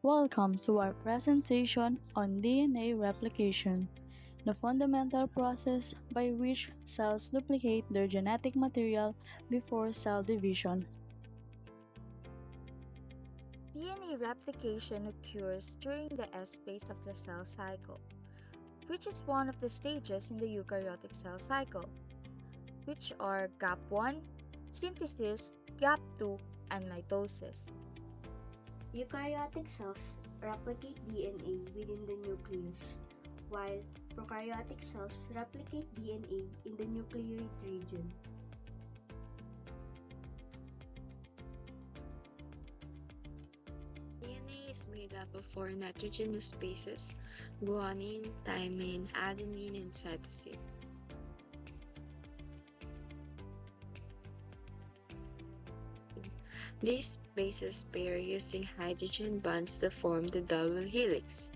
Welcome to our presentation on DNA replication, the fundamental process by which cells duplicate their genetic material before cell division. DNA replication occurs during the S phase of the cell cycle, which is one of the stages in the eukaryotic cell cycle, which are gap 1, synthesis, gap 2, and mitosis. Eukaryotic cells replicate DNA within the nucleus, while prokaryotic cells replicate DNA in the nucleoid region. DNA is made up of four nitrogenous bases: guanine, thymine, adenine, and cytosine. These bases pair using hydrogen bonds to form the double helix.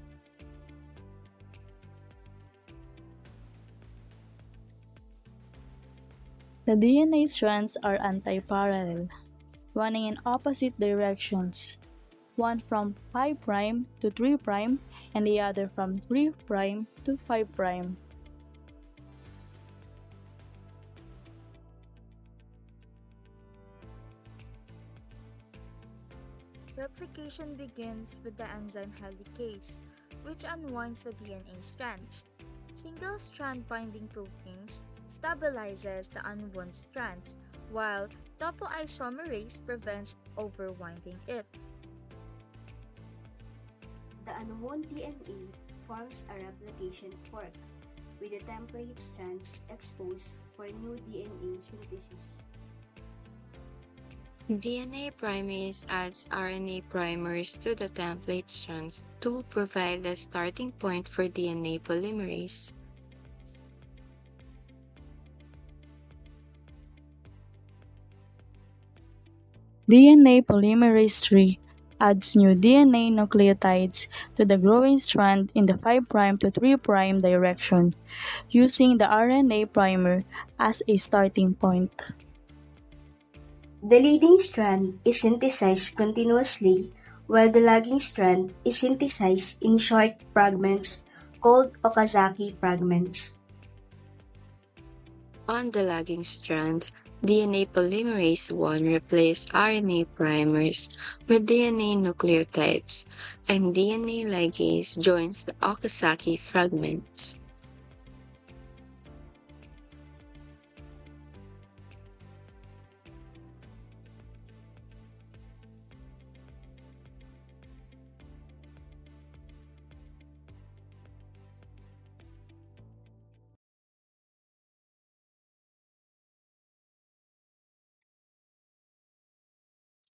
The DNA strands are antiparallel, running in opposite directions, one from 5' to 3' and the other from 3' to 5'. Replication begins with the enzyme helicase, which unwinds the DNA strands. Single-strand binding proteins stabilizes the unwound strands, while topoisomerase prevents overwinding it. The unwound DNA forms a replication fork, with the template strands exposed for new DNA synthesis. DNA primase adds RNA primers to the template strands to provide a starting point for DNA polymerase. DNA polymerase III adds new DNA nucleotides to the growing strand in the 5' to 3' direction, using the RNA primer as a starting point. The leading strand is synthesized continuously, while the lagging strand is synthesized in short fragments called Okazaki fragments. On the lagging strand, DNA polymerase I replaces RNA primers with DNA nucleotides, and DNA ligase joins the Okazaki fragments.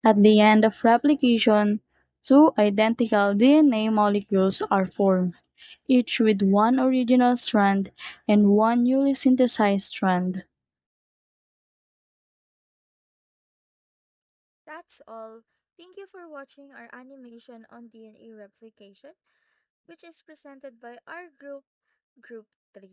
At the end of replication, two identical DNA molecules are formed, each with one original strand and one newly synthesized strand. That's all. Thank you for watching our animation on DNA replication, which is presented by our group, Group 3.